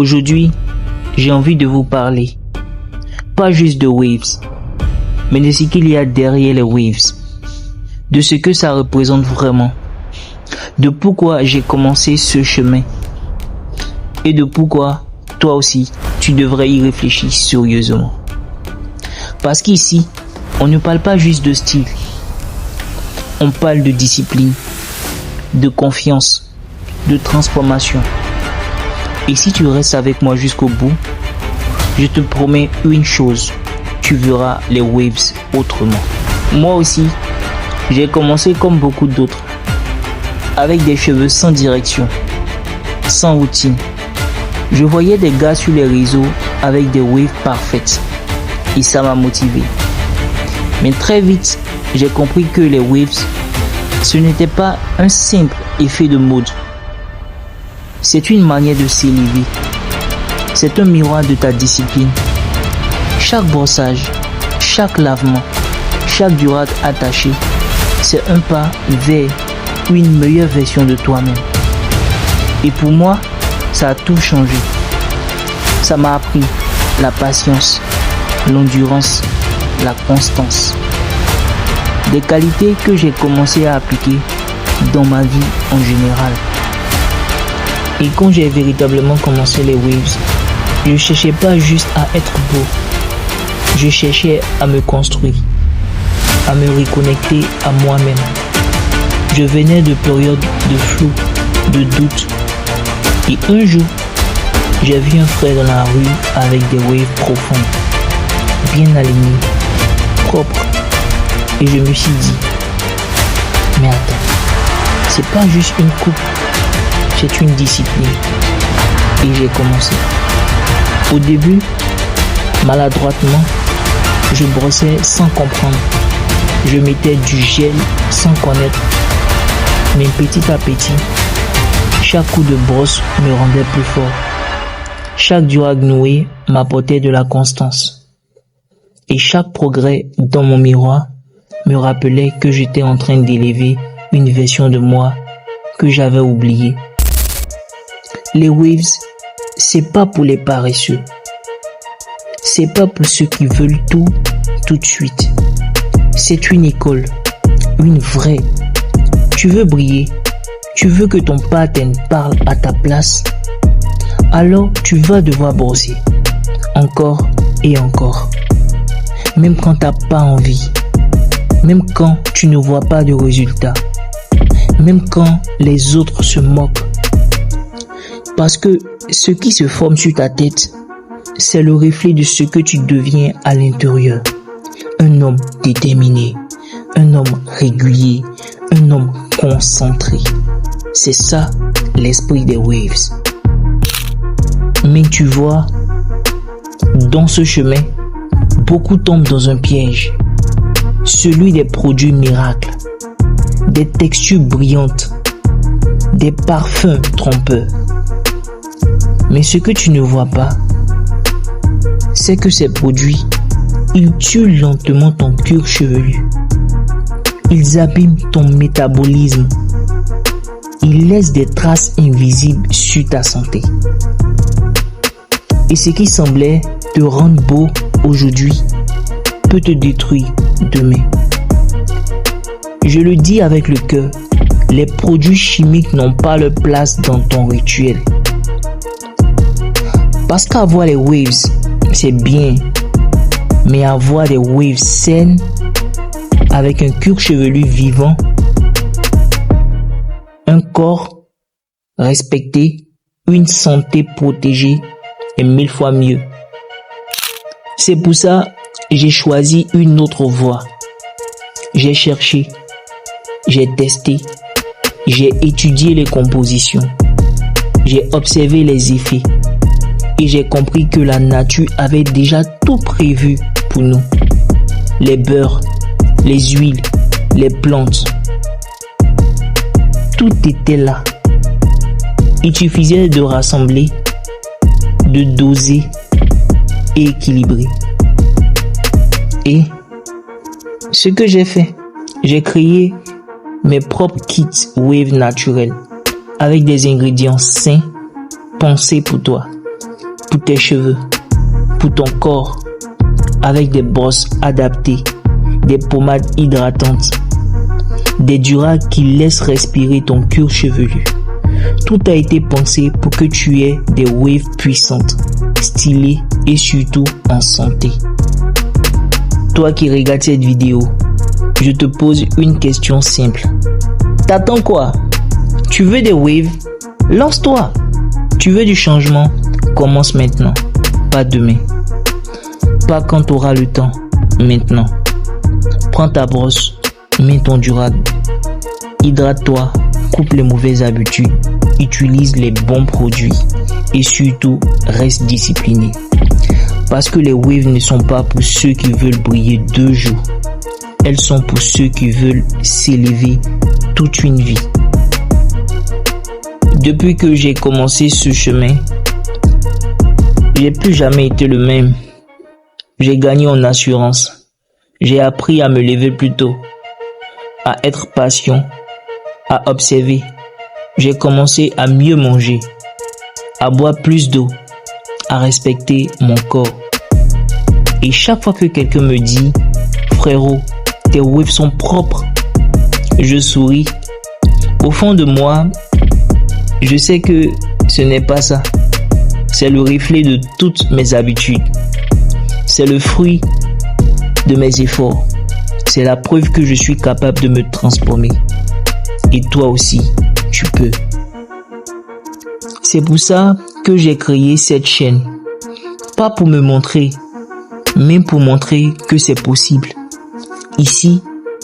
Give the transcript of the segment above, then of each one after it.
Aujourd'hui, j'ai envie de vous parler, pas juste de Waves, mais de ce qu'il y a derrière les Waves, de ce que ça représente vraiment, de pourquoi j'ai commencé ce chemin et de pourquoi toi aussi tu devrais y réfléchir sérieusement. Parce qu'ici, on ne parle pas juste de style, on parle de discipline, de confiance, de transformation. Et si tu restes avec moi jusqu'au bout, je te promets une chose, tu verras les Waves autrement. Moi aussi, j'ai commencé comme beaucoup d'autres, avec des cheveux sans direction, sans routine. Je voyais des gars sur les réseaux avec des waves parfaites et ça m'a motivé. Mais très vite, j'ai compris que les waves, ce n'était pas un simple effet de mode. C'est une manière de s'élever. C'est un miroir de ta discipline. Chaque brossage, chaque lavement, chaque durade attachée, c'est un pas vers une meilleure version de toi-même. Et pour moi, ça a tout changé. Ça m'a appris la patience, l'endurance, la constance. Des qualités que j'ai commencé à appliquer dans ma vie en général. Et quand j'ai véritablement commencé les Waves, je ne cherchais pas juste à être beau. Je cherchais à me construire, à me reconnecter à moi-même. Je venais de périodes de flou, de doute. Et un jour, j'ai vu un frère dans la rue avec des waves profondes, bien alignées, propres. Et je me suis dit, mais attends, c'est pas juste une coupe, c'est une discipline. Et j'ai commencé. Au début, maladroitement, je brossais sans comprendre. Je mettais du gel sans connaître. Mais petit à petit, chaque coup de brosse me rendait plus fort. Chaque durag noué m'apportait de la constance. Et chaque progrès dans mon miroir me rappelait que j'étais en train d'élever une version de moi que j'avais oubliée. Les Waves, c'est pas pour les paresseux. C'est pas pour ceux qui veulent tout de suite. C'est une école, une vraie. Tu veux briller, tu veux que ton pattern parle à ta place, alors tu vas devoir brosser, encore et encore. Même quand tu n'as pas envie, même quand tu ne vois pas de résultat, même quand les autres se moquent. Parce que ce qui se forme sur ta tête, c'est le reflet de ce que tu deviens à l'intérieur. Un homme déterminé, un homme régulier, un homme concentré. C'est ça l'esprit des Waves. Mais tu vois, dans ce chemin, beaucoup tombent dans un piège. Celui des produits miracles, des textures brillantes, des parfums trompeurs. Mais ce que tu ne vois pas, c'est que ces produits, ils tuent lentement ton cuir chevelu. Ils abîment ton métabolisme. Ils laissent des traces invisibles sur ta santé. Et ce qui semblait te rendre beau aujourd'hui peut te détruire demain. Je le dis avec le cœur, les produits chimiques n'ont pas leur place dans ton rituel. Parce qu'avoir les Waves, c'est bien. Mais avoir des Waves saines, avec un cuir chevelu vivant, un corps respecté, une santé protégée est 1000 fois mieux. C'est pour ça que j'ai choisi une autre voie. J'ai cherché, j'ai testé, j'ai étudié les compositions, j'ai observé les effets et j'ai compris que la nature avait déjà tout prévu pour nous. Les beurres, les huiles, les plantes. Tout était là. Il suffisait de rassembler, de doser et équilibrer. Et ce que j'ai fait, j'ai créé mes propres kits Wave naturels avec des ingrédients sains pensés pour toi. pour tes cheveux, pour ton corps, avec des brosses adaptées, des pommades hydratantes, des durags qui laissent respirer ton cuir chevelu. Tout a été pensé pour que tu aies des waves puissantes, stylées et surtout en santé. Toi qui regardes cette vidéo, je te pose une question simple. T'attends quoi? Tu veux des waves? Lance-toi! Tu veux du changement? Commence maintenant, pas demain. Pas quand tu auras le temps, maintenant. Prends ta brosse, mets ton durag. Hydrate-toi, coupe les mauvaises habitudes, utilise les bons produits et surtout reste discipliné. Parce que les waves ne sont pas pour ceux qui veulent briller 2 jours. Elles sont pour ceux qui veulent s'élever toute une vie. Depuis que j'ai commencé ce chemin, j'ai plus jamais été le même. J'ai gagné en assurance. J'ai appris à me lever plus tôt, à être patient, à observer. J'ai commencé à mieux manger, à boire plus d'eau, à respecter mon corps. Et chaque fois que quelqu'un me dit « Frérot, tes waves sont propres », je souris. Au fond de moi, je sais que ce n'est pas ça. C'est le reflet de toutes mes habitudes. C'est le fruit de mes efforts. C'est la preuve que je suis capable de me transformer. Et toi aussi, tu peux. C'est pour ça que j'ai créé cette chaîne. Pas pour me montrer, mais pour montrer que c'est possible. Ici,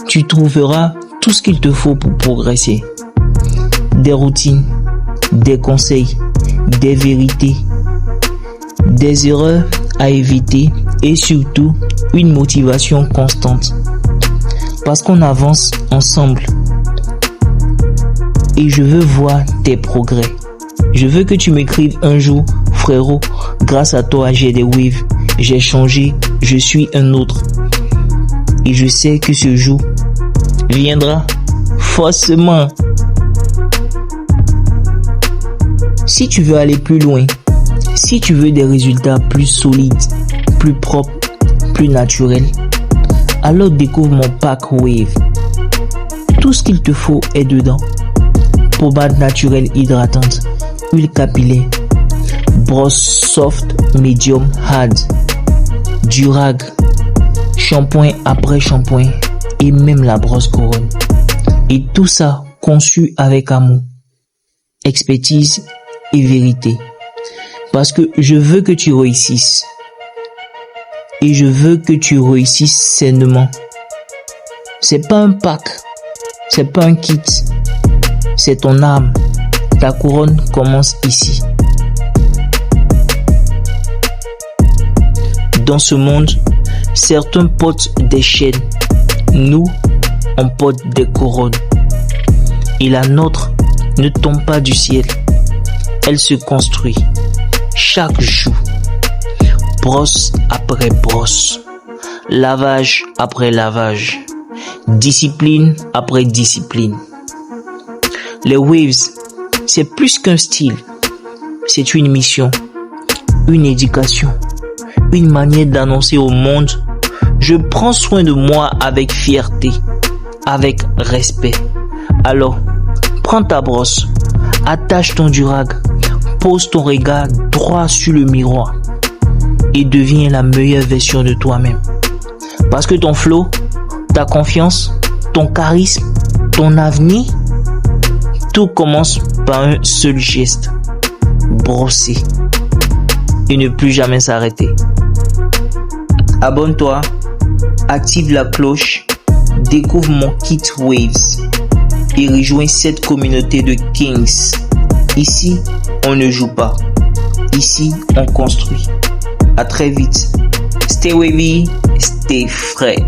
tu trouveras tout ce qu'il te faut pour progresser. Des routines, des conseils, des vérités, des erreurs à éviter et surtout une motivation constante. Parce qu'on avance ensemble. Et je veux voir tes progrès. Je veux que tu m'écrives un jour, frérot, grâce à toi j'ai des waves, j'ai changé, je suis un autre. Et je sais que ce jour viendra forcément. Si tu veux aller plus loin, si tu veux des résultats plus solides, plus propres, plus naturels, alors découvre mon pack Wave. Tout ce qu'il te faut est dedans. Pommade naturelle hydratante, huile capillaire, brosse soft, medium, hard, durag, shampoing après shampoing et même la brosse couronne. Et tout ça conçu avec amour, expertise et vérité. Parce que je veux que tu réussisses. Et je veux que tu réussisses sainement. C'est pas un pack, c'est pas un kit, c'est ton âme. Ta couronne commence ici. Dans ce monde, certains portent des chaînes. Nous, on porte des couronnes. Et la nôtre ne tombe pas du ciel. Elle se construit chaque jour. Brosse après brosse. Lavage après lavage. Discipline après discipline. Les waves, c'est plus qu'un style. C'est une mission, une éducation, une manière d'annoncer au monde: je prends soin de moi avec fierté, avec respect. Alors, prends ta brosse, attache ton durag, pose ton regard droit sur le miroir et deviens la meilleure version de toi-même. Parce que ton flow, ta confiance, ton charisme, ton avenir, tout commence par un seul geste: brosser et ne plus jamais s'arrêter. Abonne-toi, active la cloche, découvre mon kit Waves et rejoins cette communauté de Kings. Ici, on ne joue pas. Ici, on construit. À très vite. Stay wavy, stay frais.